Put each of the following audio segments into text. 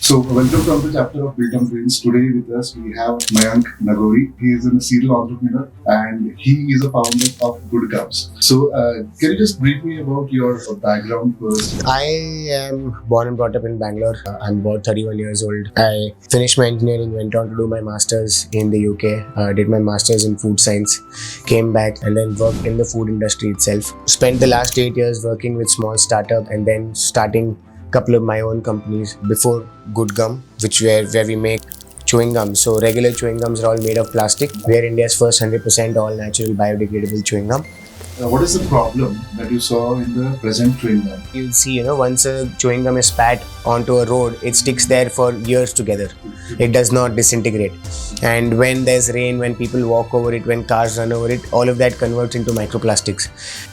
So, welcome to another chapter of Gud Gum. Today with us we have Mayank Nagori. He is a serial entrepreneur and he is a founder of Gud Gum. So, can you just brief me about your background first? I am born and brought up in Bangalore. I'm about 31 years old. I finished my engineering, went on to do my masters in the UK, did my masters in food science, came back and then worked in the food industry itself. Spent the last 8 years working with small startup and then starting couple of my own companies before Gud Gum, where we make chewing gum. So regular chewing gums are all made of plastic. We are India's first 100% all natural biodegradable chewing gum. What is the problem that you saw in the present chewing gum? You'll see, once a chewing gum is spat onto a road, it sticks there for years together. It does not disintegrate. And when there's rain, when people walk over it, when cars run over it, all of that converts into microplastics.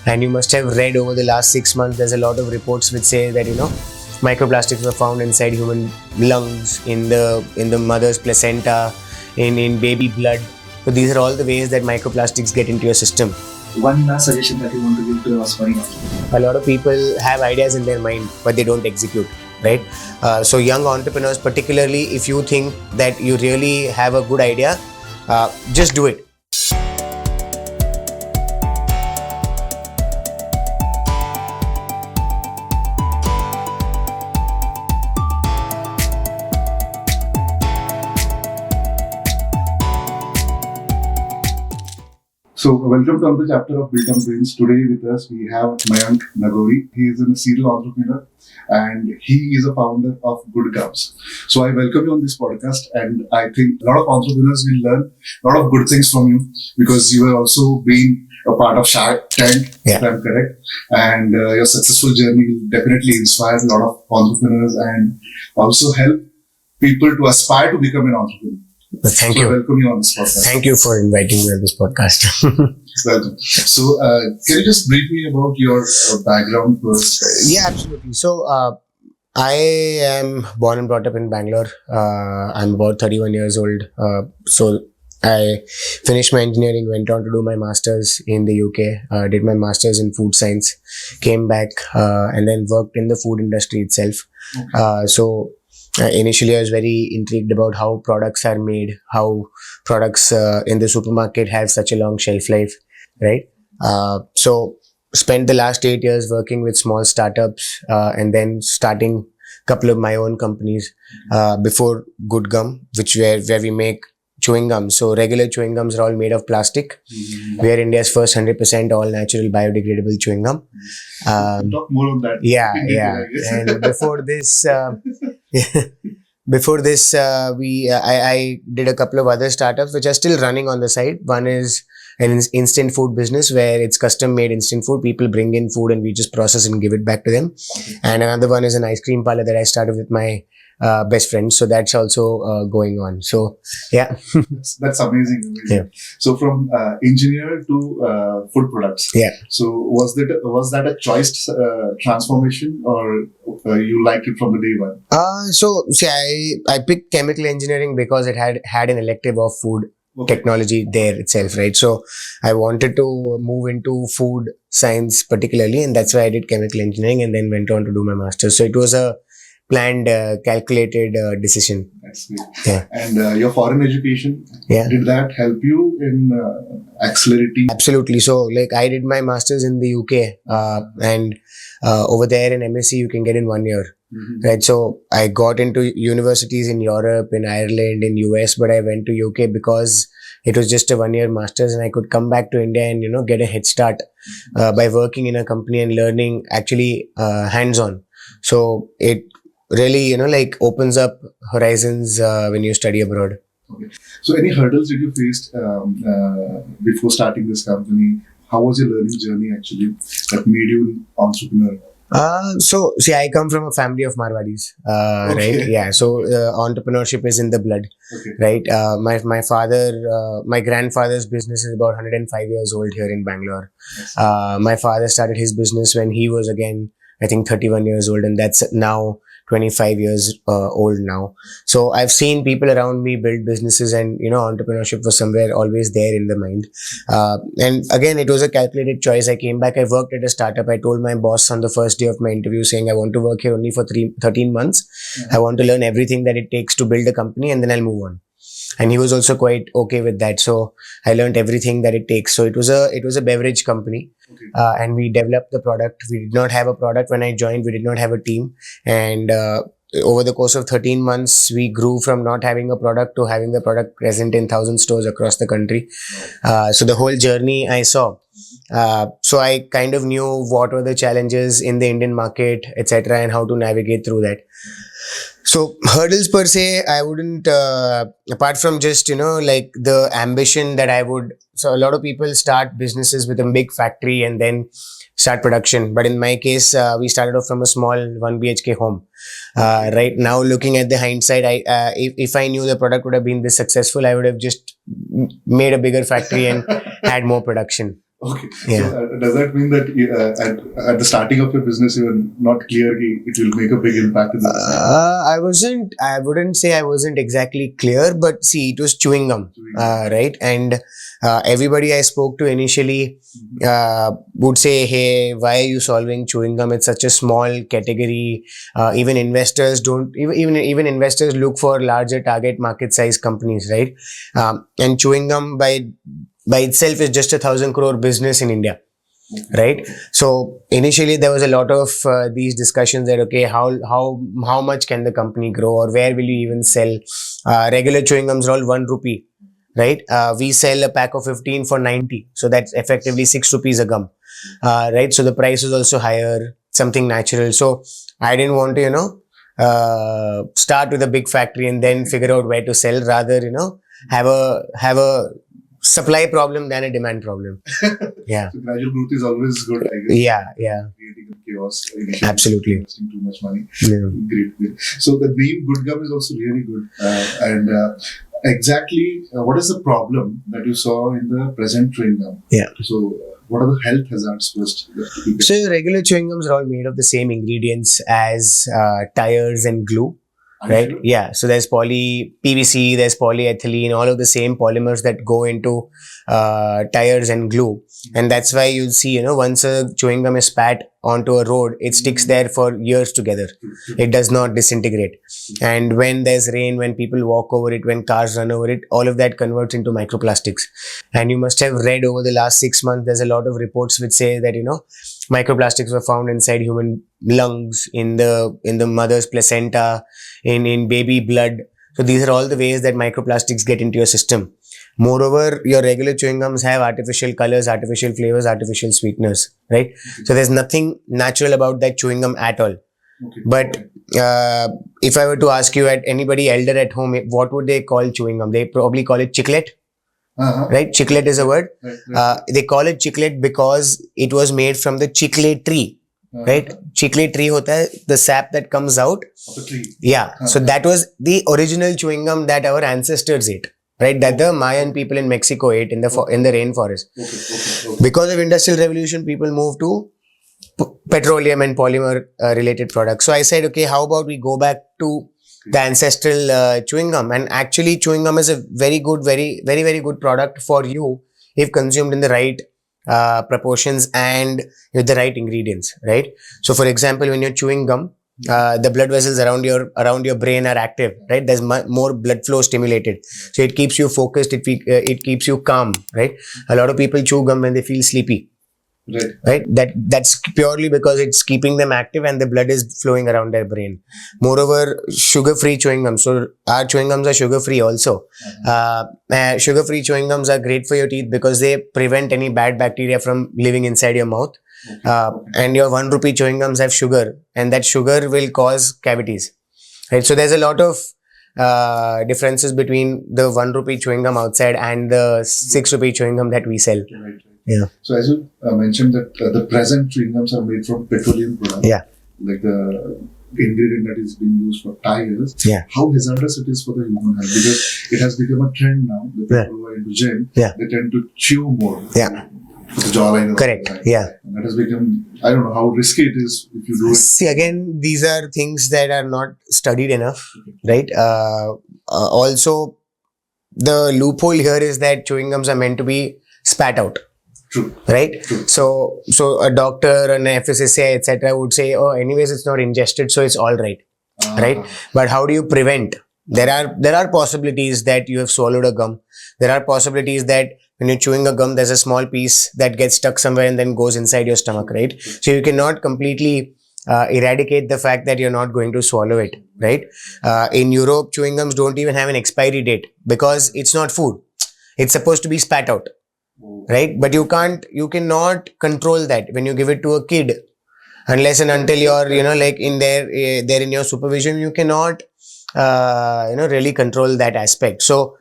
And you must have read over the last 6 months, there's a lot of reports which say that, microplastics were found inside human lungs, in the mother's placenta, in baby blood. So these are all the ways that microplastics get into your system. One last suggestion that you want to give to us for A lot of people have ideas in their mind, but they don't execute, right? So young entrepreneurs, particularly if you think that you really have a good idea, just do it. So, welcome to another chapter of Gud Gum. Today with us we have Mayank Nagori. He is a serial entrepreneur and he is a founder of Gud Gum. So, I welcome you on this podcast, and I think a lot of entrepreneurs will learn a lot of good things from you because you have also been a part of Shark Tank, if I'm correct. And your successful journey will definitely inspire a lot of entrepreneurs and also help people to aspire to become an entrepreneur. Thank you. Welcome you on this podcast. Thank you for inviting me on this podcast. Welcome. So, can you just brief me about your background first? Yeah, absolutely. So, I am born and brought up in Bangalore. I'm about 31 years old. So, I finished my engineering, went on to do my masters in the UK, did my masters in food science, came back and then worked in the food industry itself. Initially, I was very intrigued about how products are made, how products in the supermarket have such a long shelf life, right? So, spent the last 8 years working with small startups and then starting a couple of my own companies before Gud Gum, where we make chewing gums. So regular chewing gums are all made of plastic. We are India's first 100% all natural biodegradable chewing gum. Talk more on that. Yeah. And before this, I did a couple of other startups which are still running on the side. One is an instant food business where it's custom made instant food. People bring in food and we just process and give it back to them. Okay. And another one is an ice cream parlor that I started with my best friends. So that's also going on. So, yeah. That's amazing. Yeah. So from engineer to food products. Yeah. So was that a choice transformation, or you liked it from the day one? So see, I picked chemical engineering because it had an elective of food technology there itself, right? So I wanted to move into food science particularly, and that's why I did chemical engineering and then went on to do my master's. So it was a planned, calculated decision. That's great. Yeah. And your foreign education, did that help you in accelerating? Absolutely. So like I did my master's in the UK and over there in MSc you can get in 1 year. Mm-hmm. Right. So I got into universities in Europe, in Ireland, in US, but I went to UK because it was just a 1 year master's and I could come back to India and, get a head start by working in a company and learning actually hands-on. So it really, opens up horizons when you study abroad. Okay. So any hurdles that you faced before starting this company? How was your learning journey actually that made you an entrepreneur? So see, I come from a family of Marwadis, right? Yeah. So entrepreneurship is in the blood, right? My grandfather's business is about 105 years old here in Bangalore. My father started his business when he was again, I think 31 years old, and that's now 25 years old now. So I've seen people around me build businesses, and entrepreneurship was somewhere always there in the mind. And again, it was a calculated choice. I came back, I worked at a startup. I told my boss on the first day of my interview saying, I want to work here only for 13 months. I want to learn everything that it takes to build a company, and then I'll move on. And he was also quite okay with that. So I learned everything that it takes. So it was a beverage company, and we developed the product. We did not have a product when I joined. We did not have a team, and over the course of 13 months, we grew from not having a product to having the product present in 1,000 stores across the country. So the whole journey I saw. So I kind of knew what were the challenges in the Indian market, etc., and how to navigate through that. So hurdles per se, I wouldn't, apart from just, like the ambition that I would. So a lot of people start businesses with a big factory and then start production. But in my case, we started off from a small 1 BHK home. Right now, looking at the hindsight, if I knew the product would have been this successful, I would have just made a bigger factory and had more production. Okay. Yeah. So does that mean that at the starting of your business, you were not clear it will make a big impact in the business? I wouldn't say I wasn't exactly clear, but see, it was chewing gum, right? And everybody I spoke to initially would say, hey, why are you solving chewing gum? It's such a small category. Even investors even investors look for larger target market size companies, right? And chewing gum by itself is just 1,000 crore business in India, right? So initially there was a lot of these discussions that, okay, how much can the company grow, or where will you even sell? Regular chewing gums are all 1 rupee, right? We sell a pack of 15 for 90. So that's effectively 6 rupees a gum, right? So the price is also higher, something natural. So I didn't want to, start with a big factory and then figure out where to sell, rather, have a supply problem than a demand problem. Yeah. So gradual growth is always good, I guess. Yeah. Creating a chaos. Initially Absolutely. Investing too much money. Yeah. Great. So the name Good Gum is also really good. Exactly, what is the problem that you saw in the present chewing gum? Yeah. So what are the health hazards first? So regular chewing gums are all made of the same ingredients as tires and glue. Right? Sure? Yeah. So there's PVC, there's polyethylene, all of the same polymers that go into tires and glue. And that's why you'll see, once a chewing gum is spat onto a road, it sticks there for years together. It does not disintegrate. And when there's rain, when people walk over it, when cars run over it, all of that converts into microplastics. And you must have read over the last 6 months, there's a lot of reports which say that, microplastics were found inside human lungs, in the mother's placenta, in baby blood. So these are all the ways that microplastics get into your system. Moreover, your regular chewing gums have artificial colors, artificial flavors, artificial sweeteners, right? Okay. So there's nothing natural about that chewing gum at all. Okay. But if I were to ask you, at anybody elder at home, what would they call chewing gum? They probably call it chiclet. Right? Chiclet is a word. Right. They call it chiclet because it was made from the chiclet tree. Right? Chiclet tree hota hai, the sap that comes out. Of the tree. Yeah. So that was the original chewing gum that our ancestors ate. Right? That the Mayan people in Mexico ate in the rainforest. Okay. Because of Industrial Revolution, people moved to petroleum and polymer related products. So I said, okay, how about we go back to the ancestral chewing gum? And actually, chewing gum is a very good, very, very, very good product for you if consumed in the right proportions and with the right ingredients, right? So for example, when you're chewing gum, the blood vessels around your brain are active, right? There's more blood flow stimulated, so it keeps you focused. It keeps you calm, right? A lot of people chew gum when they feel sleepy, right? That's purely because it's keeping them active and the blood is flowing around their brain. Moreover, sugar-free chewing gums. So our chewing gums are sugar-free also. Sugar-free chewing gums are great for your teeth because they prevent any bad bacteria from living inside your mouth. And your 1 rupee chewing gums have sugar, and that sugar will cause cavities, right? So there's a lot of differences between the 1 rupee chewing gum outside and the 6 rupee chewing gum that we sell. Right. Yeah. So as you mentioned that the present chewing gums are made from petroleum products. Yeah. Like the ingredient that is being used for tires. Yeah. How hazardous it is for the human health, because it has become a trend now. The people who are into gym, they tend to chew more. Yeah. for the jawline. Correct. Yeah. And that has become, I don't know how risky it is if you do it. See, again, these are things that are not studied enough, right? Also, the loophole here is that chewing gums are meant to be spat out. True. Right? True. So a doctor, an FSSAI, etc. would say, oh, anyways, it's not ingested, so it's all right. Right? But how do you prevent? There are possibilities that you have swallowed a gum. There are possibilities that when you're chewing a gum, there's a small piece that gets stuck somewhere and then goes inside your stomach, right? So you cannot completely eradicate the fact that you're not going to swallow it, right? In Europe, chewing gums don't even have an expiry date because it's not food. It's supposed to be spat out, right? But you cannot control that when you give it to a kid. Unless and until you're, like they're in your supervision, you cannot, really control that aspect. So,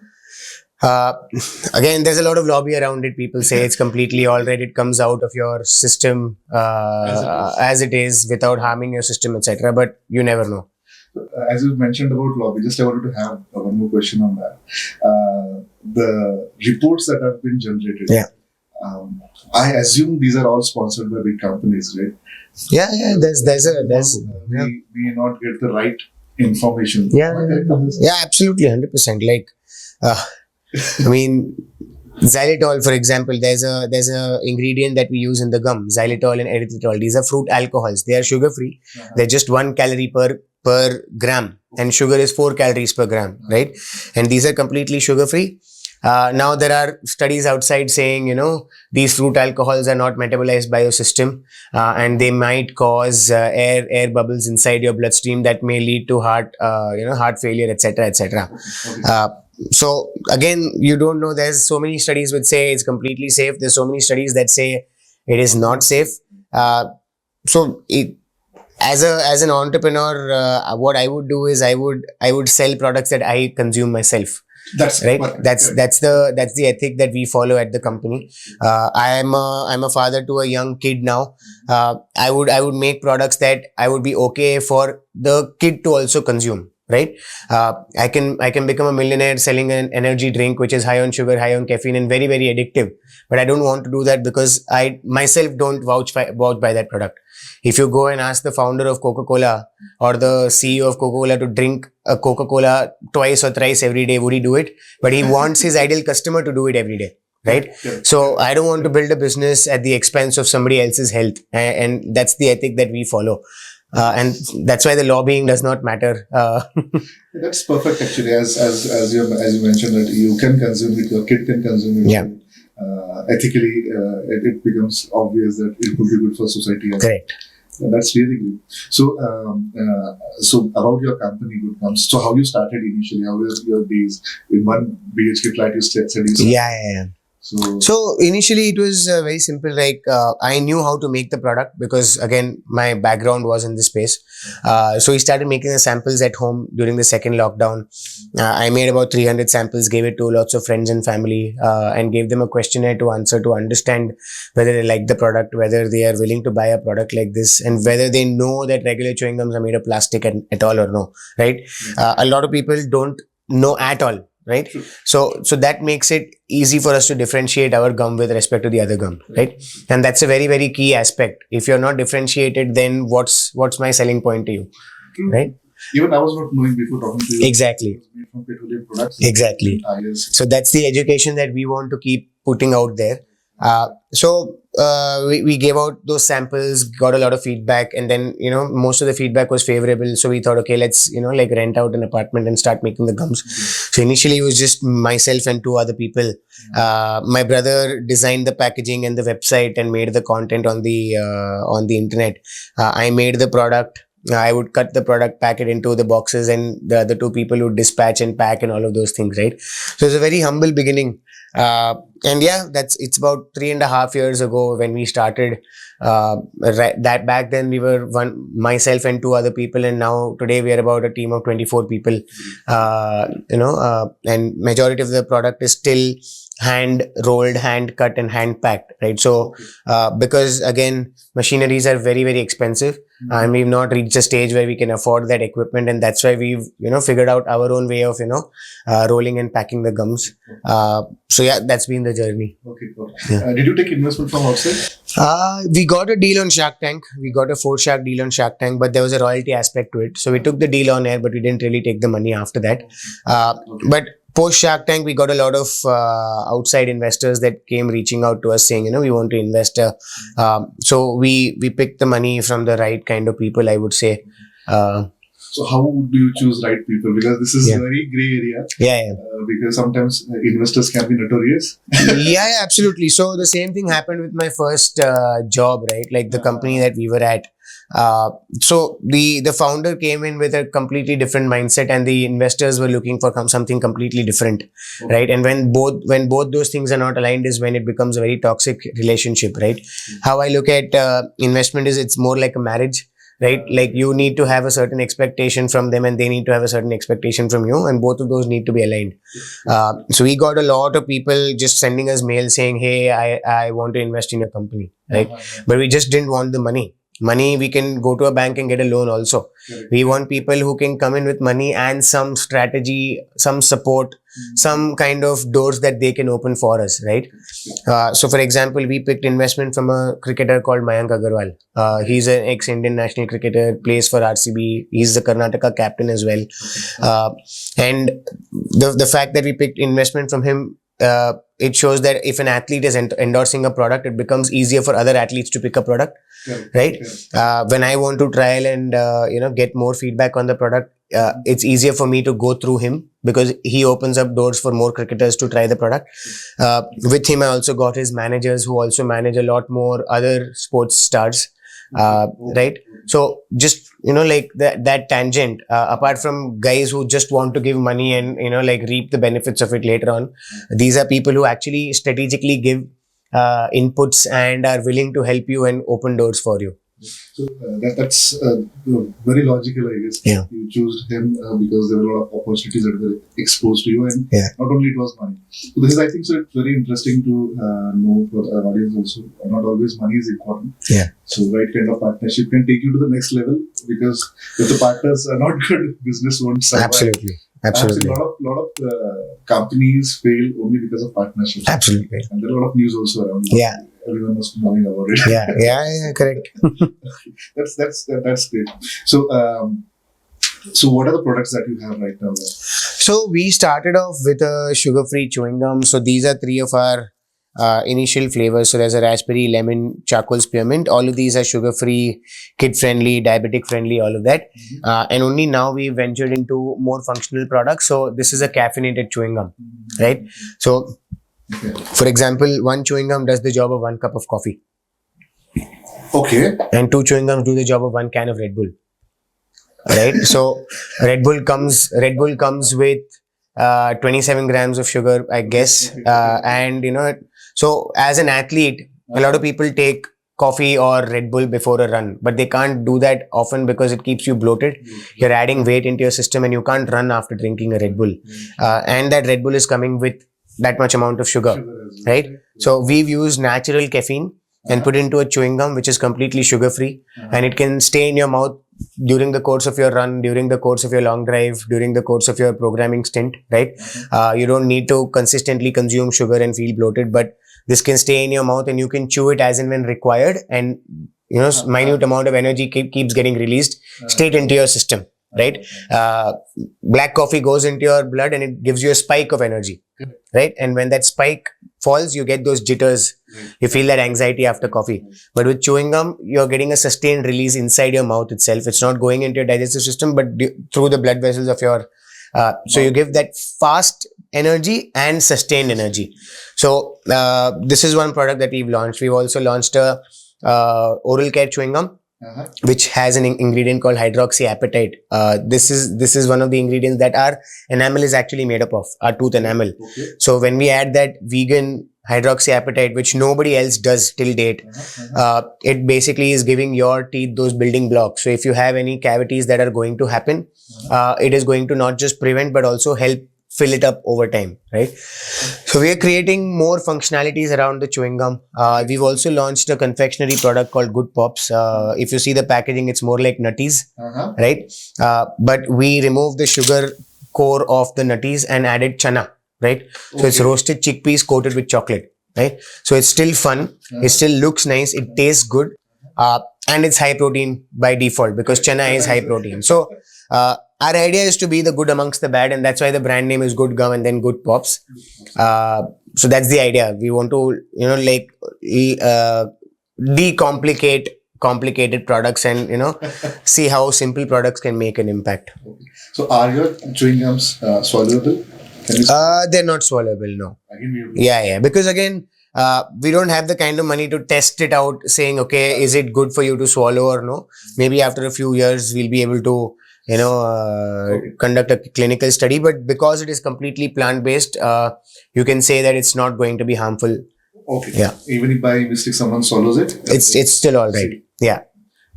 again, there's a lot of lobby around it. People say it's completely all right. It comes out of your system as it is without harming your system, etc. But you never know. As you mentioned about lobby, just I wanted to have one more question on that. The reports that have been generated. Yeah. I assume these are all sponsored by big companies, right? Yeah. There's we may not get the right information. Yeah, absolutely, 100%. Like, I mean, xylitol, for example, there's a ingredient that we use in the gum, xylitol and erythritol. These are fruit alcohols. They are sugar free. They're just 1 calorie per gram, and sugar is 4 calories per gram, right? And these are completely sugar free. Now there are studies outside saying, these fruit alcohols are not metabolized by your system, and they might cause air bubbles inside your bloodstream that may lead to heart failure, etc., etc. So again, you don't know. There's so many studies which say it's completely safe. There's so many studies that say it is not safe. As an entrepreneur, what I would do is I would sell products that I consume myself. That's right. That's the ethic that we follow at the company. I'm a father to a young kid now. I would make products that I would be okay for the kid to also consume. Right. I can become a millionaire selling an energy drink which is high on sugar, high on caffeine, and very, very addictive. But I don't want to do that because I myself don't vouch by that product. If you go and ask the founder of Coca-Cola or the CEO of Coca-Cola to drink a Coca-Cola twice or thrice every day, would he do it? But he wants his ideal customer to do it every day, right? So I don't want to build a business at the expense of somebody else's health. And that's the ethic that we follow. And that's why the lobbying does not matter. That's perfect, actually. As you mentioned, that you can consume it, your kid can consume it. Yeah. Ethically, it becomes obvious that it could be good for society. Correct. That's really good. So, so about your company, Gud Gum. So, how you started initially? How were your days in one BHK flat? You said you started. Yeah. So initially it was very simple. Like I knew how to make the product because again my background was in this space. So we started making the samples at home during the second lockdown. I made about 300 samples, gave it to lots of friends and family, and gave them a questionnaire to answer to understand whether they like the product, whether they are willing to buy a product like this, and whether they know that regular chewing gums are made of plastic at all or no. Right? A lot of people don't know at all. Right. So that makes it easy for us to differentiate our gum with respect to the other gum. Right. And that's a very, very key aspect. If you're not differentiated, then what's my selling point to you? Right. Even I was not knowing before talking to you. Exactly. Made from petroleum products. Exactly. So that's the education that we want to keep putting out there. So we gave out those samples, got a lot of feedback, and then most of the feedback was favorable. So we thought, okay, let's rent out an apartment and start making the gums. So initially it was just myself and 2 other people. My brother designed the packaging and the website and made the content on the internet. I made the product. I would cut the product, pack it into the boxes, and the other 2 people would dispatch and pack and all of those things, right? So it's a very humble beginning. And yeah, it's about 3.5 years ago when we started. That back then we were myself and two other people, and now today we are about a team of 24 people. And majority of the product is still hand rolled, hand cut, and hand packed, right? So because again, machineries are very, very expensive, and we've not reached a stage where we can afford that equipment, and that's why we've figured out our own way of rolling and packing the gums. So yeah, that's been the journey. Okay. Yeah. Did you take investment from outside? We got a deal on Shark Tank. We got a 4 Shark deal on Shark Tank, but there was a royalty aspect to it. So we took the deal on air, but we didn't really take the money after that. But post Shark Tank, we got a lot of outside investors that came reaching out to us saying, we want to invest. So we picked the money from the right kind of people, I would say. So how do you choose right people? Because this is a very gray area. Yeah. Because sometimes investors can be notorious. Yeah, absolutely. So the same thing happened with my first job, right? Like the company that we were at. So the founder came in with a completely different mindset, and the investors were looking for something completely different, right? And when both those things are not aligned is when it becomes a very toxic relationship, right? How I look at investment is it's more like a marriage. Right? Like you need to have a certain expectation from them, and they need to have a certain expectation from you, and both of those need to be aligned. So we got a lot of people just sending us mail saying, hey, I want to invest in your company, right? But we just didn't want the money. We can go to a bank and get a loan also. We want people who can come in with money and some strategy, some support, some kind of doors that they can open for us, right? So for example, we picked investment from a cricketer called Mayank Agarwal. He's an ex-Indian national cricketer, plays for RCB. He's the Karnataka captain as well. And the fact that we picked investment from him, it shows that if an athlete is endorsing a product, it becomes easier for other athletes to pick a product, right? When I want to trial and get more feedback on the product, it's easier for me to go through him because he opens up doors for more cricketers to try the product. With him, I also got his managers who also manage a lot more other sports stars, right? So just like that tangent, apart from guys who just want to give money and reap the benefits of it later on, these are people who actually strategically give inputs and are willing to help you and open doors for you. So that's very logical, I guess. Yeah. You chose him because there were a lot of opportunities that were exposed to you, and not only it was money. So this is, I think, so it's very interesting to know for our audience also. Not always money is important. Yeah. So right kind of partnership can take you to the next level, because if the partners are not good, business won't survive. Absolutely. A lot of companies fail only because of partnerships. Absolutely. And there are a lot of news also around. Yeah. Everyone was knowing about it. Yeah, correct. That's great. So what are the products that you have right now? So we started off with a sugar-free chewing gum. So these are 3 of our initial flavors. So there's a raspberry, lemon, charcoal, spearmint. All of these are sugar-free, kid-friendly, diabetic-friendly, all of that. And only now we ventured into more functional products. So this is a caffeinated chewing gum, right? So for example, 1 chewing gum does the job of 1 cup of coffee. Okay. And 2 chewing gums do the job of 1 can of Red Bull. Right? So Red Bull comes with 27 grams of sugar, I guess. And so as an athlete, a lot of people take coffee or Red Bull before a run, but they can't do that often because it keeps you bloated. You're adding weight into your system and you can't run after drinking a Red Bull. And that Red Bull is coming with that much amount of sugar, right? So we've used natural caffeine and put into a chewing gum which is completely sugar free, and it can stay in your mouth during the course of your run, during the course of your long drive, during the course of your programming stint, right? You don't need to consistently consume sugar and feel bloated, but this can stay in your mouth and you can chew it as and when required, and minute amount of energy keeps getting released straight into your system, right? Black coffee goes into your blood and it gives you a spike of energy, right? And when that spike falls, you get those jitters. You feel that anxiety after coffee. But with chewing gum, you're getting a sustained release inside your mouth itself. It's not going into your digestive system, but through the blood vessels of your... so you give that fast energy and sustained energy. So this is one product that we've launched. We've also launched a oral care chewing gum, which has an ingredient called hydroxyapatite. This is one of the ingredients that our enamel is actually made up of, our tooth enamel. So when we add that vegan hydroxyapatite, which nobody else does till date. It basically is giving your teeth those building blocks. So if you have any cavities that are going to happen, it is going to not just prevent but also help fill it up over time, right? So we are creating more functionalities around the chewing gum. We've also launched a confectionery product called Good Pops. If you see the packaging, it's more like nutties, right? But we removed the sugar core of the nutties and added chana, right? So it's roasted chickpeas coated with chocolate, right? So it's still fun. It still looks nice. It tastes good. And it's high protein by default because chana is high protein. So our idea is to be the good amongst the bad, and that's why the brand name is Good Gum and then Good Pops. So that's the idea. We want to, decomplicate complicated products and, see how simple products can make an impact. So are your chewing gums swallowable? Can you They're not swallowable, no. again, Yeah. Because again, we don't have the kind of money to test it out saying, okay, is it good for you to swallow or no? Maybe after a few years, we'll be able to, conduct a clinical study. But because it is completely plant-based, you can say that it's not going to be harmful. Okay. Yeah. Even if by mistake someone swallows it? It's still all right. Yeah.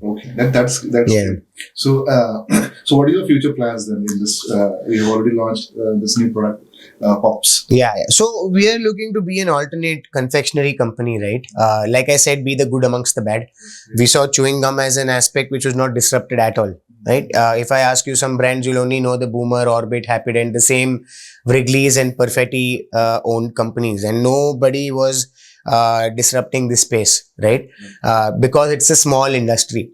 Okay. That's Yeah. good. So, so what are your future plans then in this? You have already launched this new product, Pops. Yeah. So we are looking to be an alternate confectionery company, right? Like I said, be the good amongst the bad. We saw chewing gum as an aspect which was not disrupted at all, right? If I ask you some brands, you'll only know the Boomer, Orbit, Happydent, the same Wrigley's and Perfetti owned companies, and nobody was disrupting this space, right? Because it's a small industry,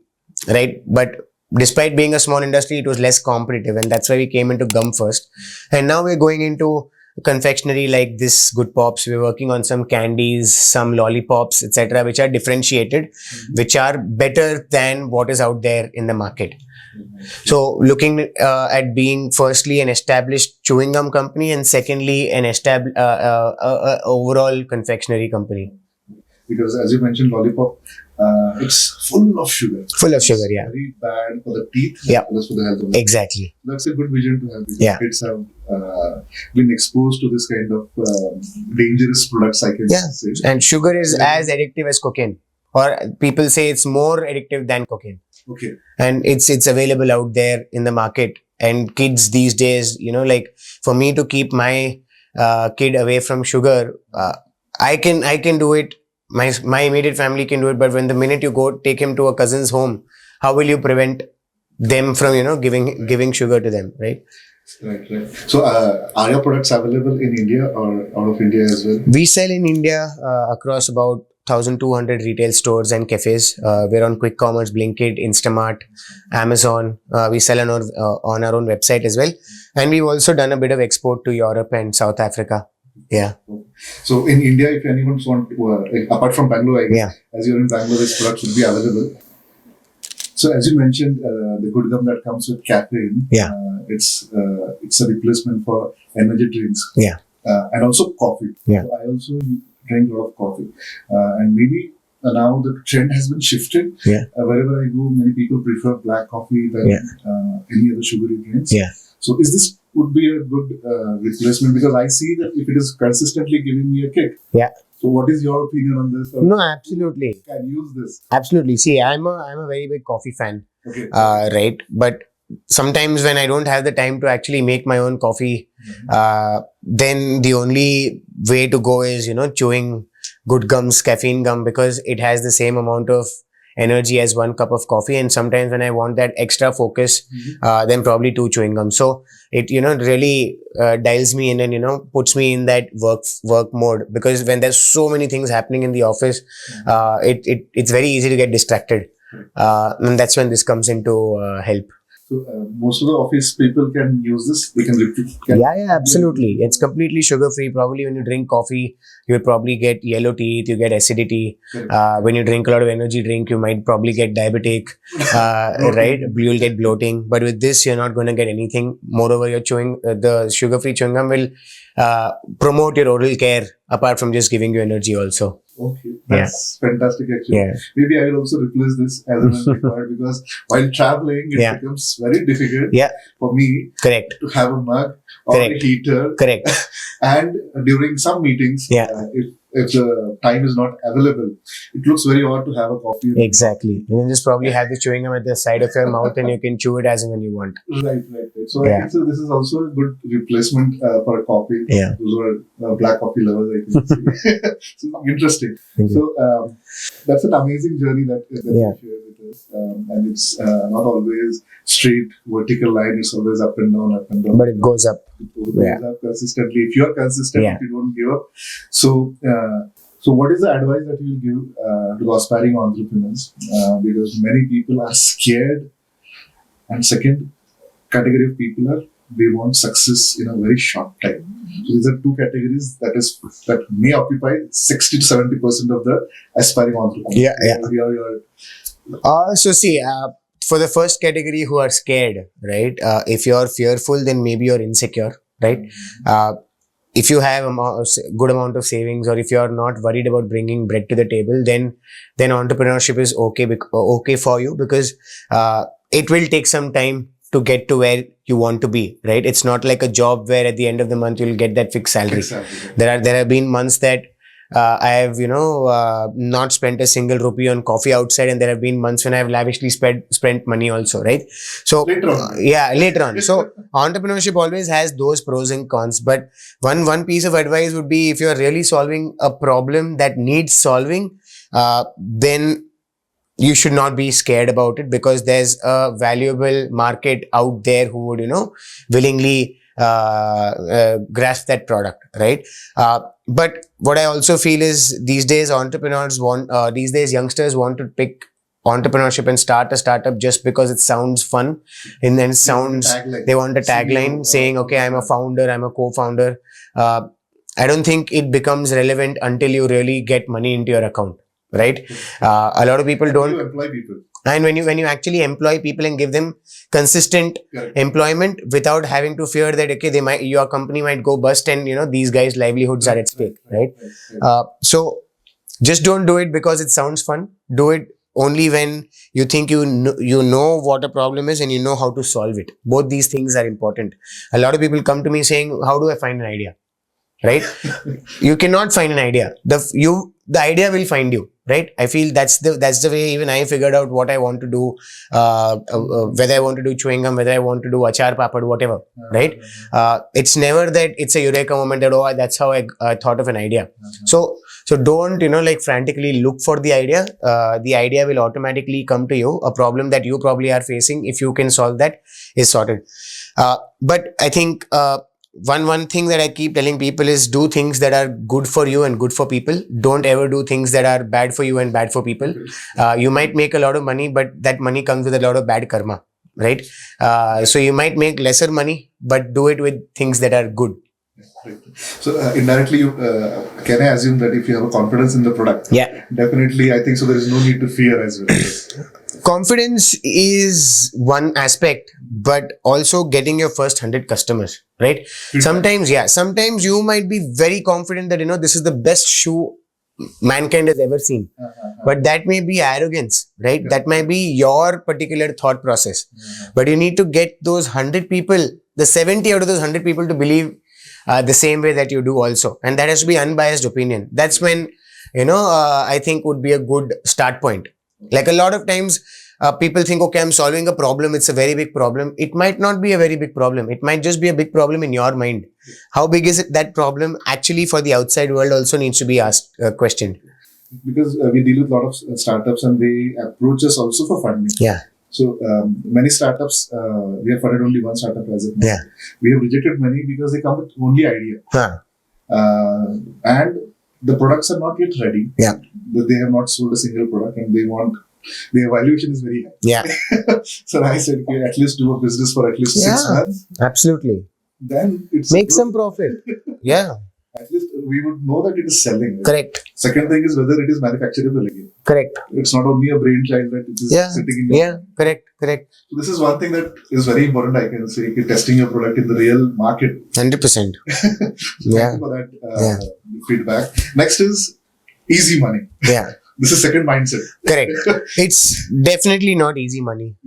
right? But despite being a small industry, it was less competitive, and that's why we came into gum first. And now we're going into confectionery like this Good Pops. We're working on some candies, some lollipops, etc., which are differentiated, which are better than what is out there in the market. So looking at being firstly an established chewing gum company and secondly an established overall confectionery company. Because as you mentioned, lollipop, it's full of sugar. Full of sugar, yeah. Very bad for the teeth, Yeah. as well as for the health of the Exactly. That's a good vision to have because Yeah. kids have been exposed to this kind of dangerous products, I can Yeah. say. And sugar is as addictive as cocaine, or people say it's more addictive than cocaine. Okay. And it's available out there in the market. And kids these days, like for me to keep my kid away from sugar, I can do it. My immediate family can do it. But when the minute you go take him to a cousin's home, how will you prevent them from giving sugar to them, right? Right. So, are your products available in India or out of India as well? We sell in India across about 1,200 retail stores and cafes. We're on quick commerce, Blinkit, Instamart, Amazon. We sell on our own website as well. And we've also done a bit of export to Europe and South Africa. Yeah. So in India, if anyone wants to, apart from Bangalore, I guess, Yeah. as you're in Bangalore, this product should be available. So as you mentioned, the Good Gum that comes with caffeine, Yeah. it's a replacement for energy drinks. Yeah. And also coffee. Yeah. So I also drink a lot of coffee. And maybe now the trend has been shifted. Yeah. Wherever I go, many people prefer black coffee than any other sugary drinks. Yeah. So is this would be a good replacement? Because I see that if it is consistently giving me a kick. Yeah. So what is your opinion on this? Or No, absolutely. can use this? Absolutely. See, I'm a very big coffee fan, Okay. right? But sometimes when I don't have the time to actually make my own coffee, then the only way to go is, chewing Good Gum's caffeine gum, because it has the same amount of energy as 1 cup of coffee. And sometimes when I want that extra focus, then probably 2 chewing gums. So it, really dials me in and, puts me in that work mode, because when there's so many things happening in the office, it's very easy to get distracted. And that's when this comes into help. So most of the office people can use this. They can Yeah, absolutely. It's completely sugar free. Probably when you drink coffee, you'll probably get yellow teeth, you get acidity. When you drink a lot of energy drink, you might probably get diabetic, right? You'll get bloating. But with this, you're not going to get anything. Moreover, you're chewing, the sugar free chewing gum will promote your oral care apart from just giving you energy also. Okay, that's fantastic actually. Yeah. Maybe I will also replace this as and when required, because while traveling, it becomes very difficult for me Correct. to have a mug or Correct. a heater. Correct. And during some meetings, if if the time is not available, it looks very odd to have a coffee. Exactly. You can just probably have the chewing gum at the side of your mouth and you can chew it as and when you want. Right. So I think so this is also a good replacement for a coffee. Yeah. Those who are black coffee lovers, I can see. So interesting. So that's an amazing journey that you shared with us. And it's not always straight vertical line. It's always up and down. But it goes up. It goes up consistently. If you are consistent, if you don't give up. So what is the advice that you will give to aspiring entrepreneurs? Because many people are scared. And second category of people are they want success in a very short time. So these are two categories that may occupy 60 to 70% of the aspiring entrepreneurs. So see, for the first category who are scared, right? If you're fearful, then maybe you're insecure, right? If you have a good amount of savings, or if you're not worried about bringing bread to the table, then entrepreneurship is okay for you, because it will take some time to get to where you want to be, right? It's not like a job where at the end of the month you'll get that fixed salary. Exactly. There have been months that I have, not spent a single rupee on coffee outside, and there have been months when I have lavishly spent money also, right? So later on. Later on. So entrepreneurship always has those pros and cons. But one piece of advice would be, if you're really solving a problem that needs solving, then you should not be scared about it, because there's a valuable market out there who would, willingly grasp that product, right? But what I also feel is these days youngsters want to pick entrepreneurship and start a startup just because it sounds fun, and then they want a tagline saying, okay, I'm a founder, I'm a co-founder. I don't think it becomes relevant until you really get money into your account. Right? A lot of people don't. You employ people. And when you actually employ people and give them consistent employment without having to fear that, okay, your company might go bust, and these guys' livelihoods are at stake, right? So just don't do it because it sounds fun. Do it only when you think you know what a problem is and you know how to solve it. Both these things are important. A lot of people come to me saying, how do I find an idea? Right? You cannot find an idea. The idea will find you, right? I feel that's the way even I figured out what I want to do, whether I want to do chewing gum, whether I want to do achar papad, whatever, right? It's never that it's a eureka moment that, that's how I thought of an idea. So don't, frantically look for the idea. The idea will automatically come to you. A problem that you probably are facing, if you can solve that, is sorted. But I think, one thing that I keep telling people is, do things that are good for you and good for people. Don't ever do things that are bad for you and bad for people. You might make a lot of money, but that money comes with a lot of bad karma, right? So you might make lesser money, but do it with things that are good. Right. So indirectly, can I assume that if you have a confidence in the product, definitely, I think so. There is no need to fear as well. Confidence is one aspect, but also getting your first 100 customers, right? Sometimes you might be very confident that, this is the best shoe mankind has ever seen. But that may be arrogance, right? That may be your particular thought process. But you need to get those 100 people, the 70 out of those 100 people to believe the same way that you do also. And that has to be unbiased opinion. That's when, I think would be a good start point. Like a lot of times, people think, okay, I'm solving a problem. It's a very big problem. It might not be a very big problem. It might just be a big problem in your mind. How big is that problem actually for the outside world also needs to be asked, questioned. Because we deal with a lot of startups and they approach us also for funding. Yeah. So many startups, we have funded only one startup as of now. Yeah. We have rejected many because they come with only idea. And the products are not yet ready. Yeah. They have not sold a single product and their valuation is very high. Yeah. So I said, okay, at least do a business for at least 6 months. Absolutely. Then it's make some profit. Yeah. At least we would know that it is selling. Right? Correct. Second thing is whether it is manufacturable again. Correct. It's not only a brainchild that it is sitting in your Correct. So this is one thing that is very important, I can say, testing your product in the real market. 100%. So thank you for that feedback. Next is easy money. Yeah. This is second mindset. Correct. It's definitely not easy money.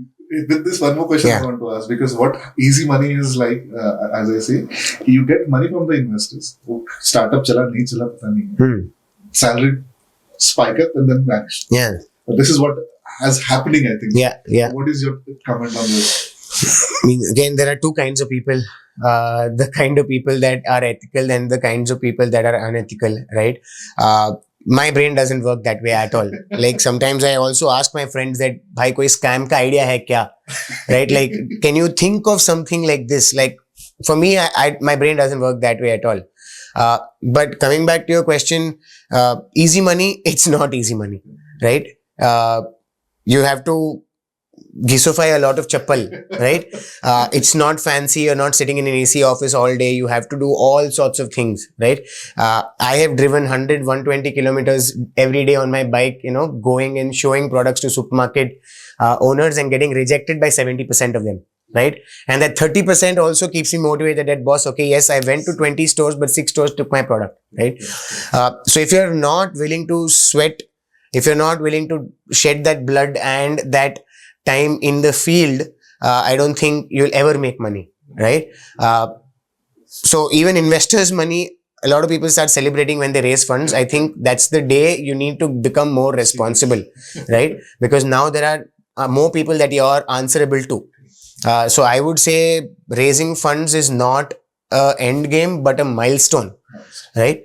With this, one more question I want to ask, because what easy money is like, as I say, you get money from the investors. Startup chala nahi chala pata nahi. salary spike up and then vanish. Yeah. But this is what is happening, I think. Yeah. What is your comment on this? I mean, again, there are two kinds of people. The kind of people that are ethical and the kinds of people that are unethical, right? My brain doesn't work that way at all. Like sometimes I also ask my friends that, bhai, koi scam ka idea hai kya? Right? Like, can you think of something like this? Like, for me, my brain doesn't work that way at all. But coming back to your question, easy money, it's not easy money, right? You have to gisofy a lot of chappal, right? It's not fancy. You're not sitting in an AC office all day. You have to do all sorts of things, right? I have driven 100, 120 kilometers every day on my bike, going and showing products to supermarket owners and getting rejected by 70% of them, right? And that 30% also keeps me motivated that, boss, okay, yes, I went to 20 stores, but 6 stores took my product, right? So if you're not willing to sweat, if you're not willing to shed that blood and that time in the field, I don't think you'll ever make money, right? So even investors' money, a lot of people start celebrating when they raise funds. I think that's the day you need to become more responsible, right? Because now there are more people that you are answerable to. So I would say raising funds is not an end game, but a milestone, right?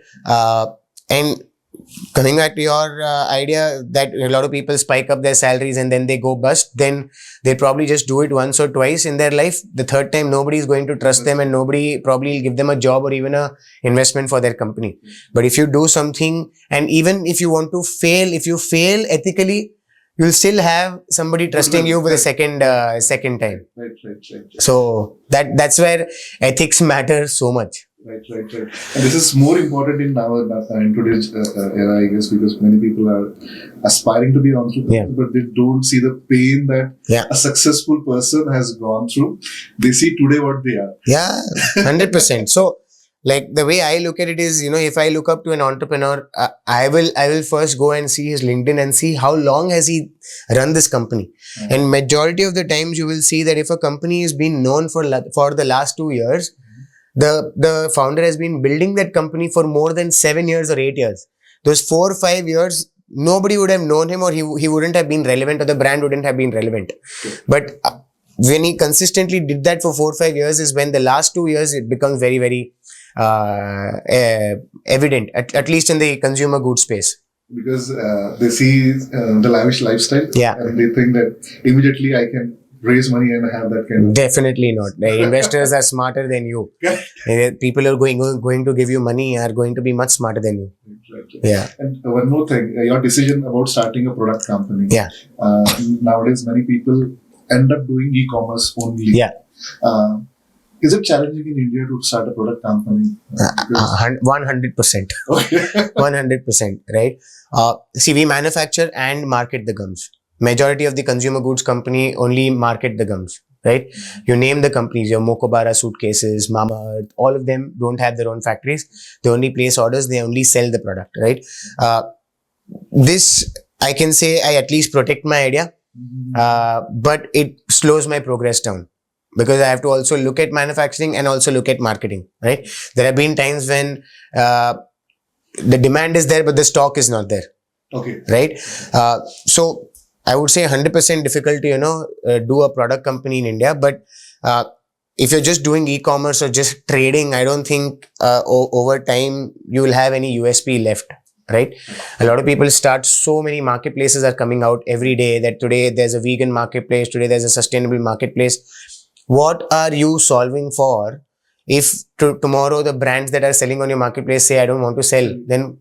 And coming back to your idea that a lot of people spike up their salaries and then they go bust, then they probably just do it once or twice in their life. The third time, nobody is going to trust them and nobody probably will give them a job or even a investment for their company. But if you do something, and even if you want to fail, if you fail ethically, you'll still have somebody trusting you for the second time. Right. So that's where ethics matter so much. Right. And this is more important in today's era, I guess, because many people are aspiring to be entrepreneurs, but they don't see the pain that a successful person has gone through. They see today what they are. Yeah, 100%. So, like the way I look at it is, if I look up to an entrepreneur, I will first go and see his LinkedIn and see how long has he run this company. Mm-hmm. And majority of the times you will see that if a company has been known for the last 2 years, the founder has been building that company for more than 7 years or 8 years. Those 4 or 5 years, nobody would have known him, or he wouldn't have been relevant, or the brand wouldn't have been relevant. Okay. But when he consistently did that for 4 or 5 years is when the last 2 years it becomes very, very evident, at least in the consumer goods space. Because they see the lavish lifestyle, and they think that immediately I can raise money and have that kind of... Definitely not. The investors are smarter than you. People who are going to give you money are going to be much smarter than you. Right. Yeah. And one more thing, your decision about starting a product company. Yeah. Nowadays, many people end up doing e-commerce only. Yeah. Is it challenging in India to start a product company? 100%. Okay. 100%, right? See, we manufacture and market the gums. Majority of the consumer goods company only market the gums, right? You name the companies, your Mokobara suitcases, Mama, all of them don't have their own factories. They only place orders, they only sell the product, right? This, I can say, I at least protect my idea, but it slows my progress down. Because I have to also look at manufacturing and also look at marketing, right? There have been times when the demand is there, but the stock is not there. Okay. Right? So I would say 100% difficult to, do a product company in India. But if you're just doing e-commerce or just trading, I don't think over time you will have any USP left. Right? A lot of people start, so many marketplaces are coming out every day, that today there's a vegan marketplace, today there's a sustainable marketplace. What are you solving for? If tomorrow the brands that are selling on your marketplace say, I don't want to sell, then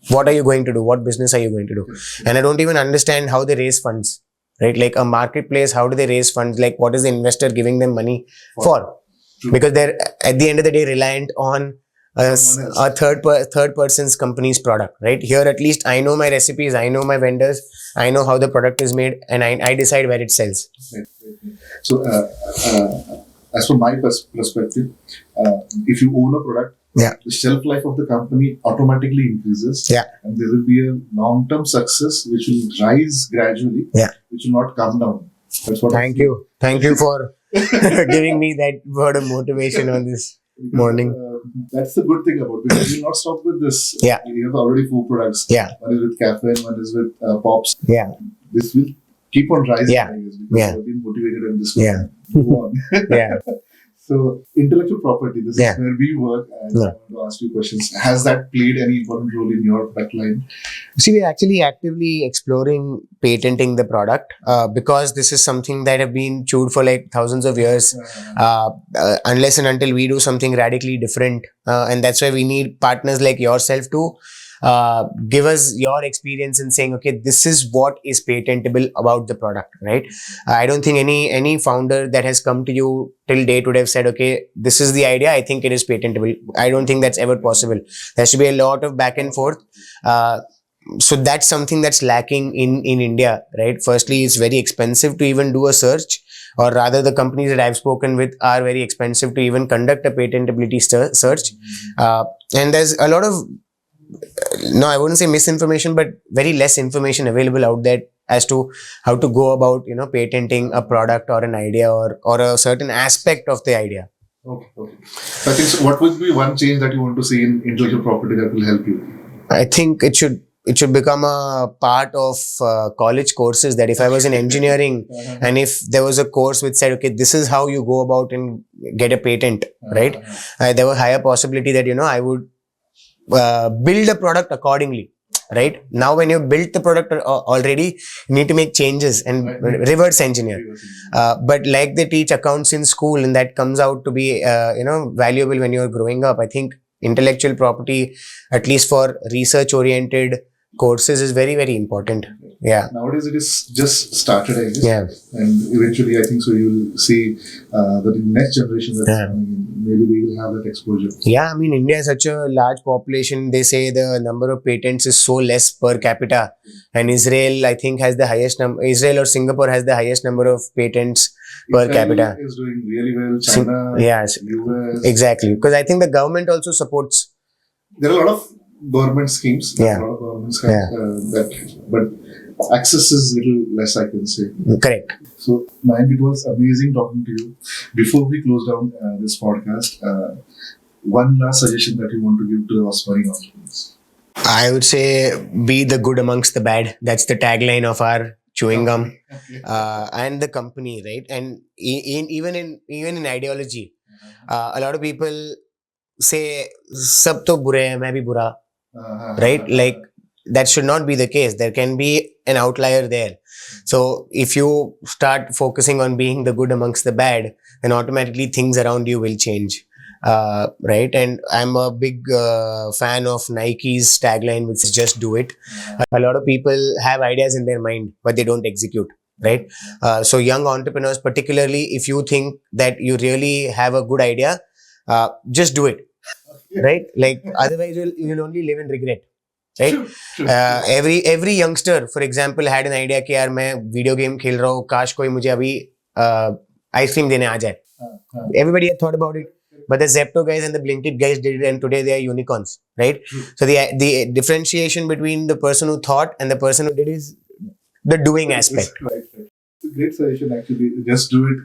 what are you going to do? What business are you going to do? And I don't even understand how they raise funds, right? Like a marketplace, how do they raise funds? Like what is the investor giving them money for? Because they're at the end of the day reliant on a third person's company's product, right? Here, at least I know my recipes, I know my vendors, I know how the product is made, and I decide where it sells. Right. So, as from my perspective, if you own a product, the shelf life of the company automatically increases, and there will be a long-term success which will rise gradually, which will not come down. That's what Thank you for giving me that word of motivation on this morning. That's the good thing about it, because we'll not stop with this. Yeah. You have already 4 products. Yeah. One is with caffeine, one is with pops. Yeah. This will keep on rising, Yeah. I guess, because Yeah. I've been motivated and this Yeah. will go on. Yeah. So, intellectual property, this Yeah. is where we work, and Yeah. I want to ask you questions. Has that played any important role in your product line? See, we're actually actively exploring patenting the product because this is something that have been chewed for like thousands of years. Unless and until we do something radically different, and that's why we need partners like yourself to give us your experience in saying, okay, this is what is patentable about the product, right? I don't think any founder that has come to you till date would have said, okay, this is the idea, I think it is patentable. I don't think that's ever possible. There has to be a lot of back and forth. So that's something that's lacking in India, right? Firstly, it's very expensive to even do a search, or rather the companies that I've spoken with are very expensive to even conduct a patentability search. And there's a lot of, no, I wouldn't say misinformation, but very less information available out there as to how to go about, patenting a product or an idea or a certain aspect of the idea. Okay. So I think, so what would be one change that you want to see in intellectual property that will help you? I think it should become a part of college courses, that if I was in engineering and if there was a course which said, okay, this is how you go about and get a patent, right? There were higher possibility that, I would build a product accordingly, right? Now, when you built the product already, you need to make changes and reverse engineer. But like they teach accounts in school, and that comes out to be, valuable when you're growing up. I think intellectual property, at least for research oriented courses, is very, very important. Yeah. Nowadays, it is just started, I guess. Yeah. And eventually, I think so, you'll see that the next generation that's coming in, maybe they will have that exposure. Yeah, I mean, India is such a large population. They say the number of patents is so less per capita. And Israel, I think, has the highest number. Israel or Singapore has the highest number of patents per capita. Is doing really well. China, yes, US. Exactly. Because I think the government also supports. There are a lot of government schemes. Yeah. A lot of government schemes but access is little less, I can say. Correct. So, Mayank, it was amazing talking to you. Before we close down this podcast, one last suggestion that you want to give to the aspiring entrepreneurs. I would say, be the good amongst the bad. That's the tagline of our chewing gum and the company, right? And even in ideology, a lot of people say, "Sab to bure hai, main bhi bura," right? Like, that should not be the case. There can be an outlier there. So if you start focusing on being the good amongst the bad, then automatically things around you will change. Right? And I'm a big fan of Nike's tagline, which is just do it. A lot of people have ideas in their mind, but they don't execute. Right? So young entrepreneurs, particularly, if you think that you really have a good idea, just do it. Right? Like, otherwise you'll only live in regret. Right? Every youngster, for example, had an idea कि यार मैं video game खेल रहा हूँ, काश कोई मुझे अभी आइसक्रीम देने आ जाए. Everybody had thought about it, but the Zepto guys and the Blinkit guys did it, and today they are unicorns, right? So the differentiation between the person who thought and the person who did is the doing aspect. Right. It's a great suggestion, actually. Just do it.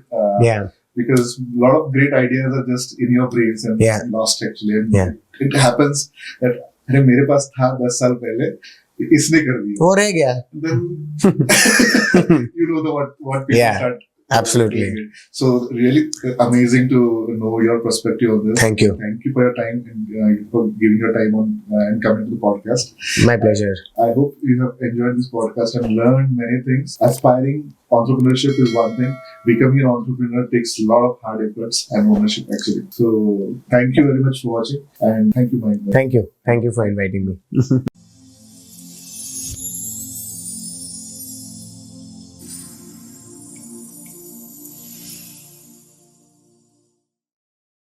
Yeah. Because a lot of great ideas are just in your brains and lost, actually. And it happens that अरे मेरे पास था 10 साल पहले, इसने कर दिया, वो रह गया. Then you know what people start. Absolutely. So really amazing to know your perspective on this. Thank you. Thank you for your time and for giving your time on and coming to the podcast. My pleasure. I hope you have enjoyed this podcast and learned many things. Aspiring entrepreneurship is one thing. Becoming an entrepreneur takes a lot of hard efforts and ownership, actually. So thank you very much for watching, and thank you, Mayank. Thank you for inviting me.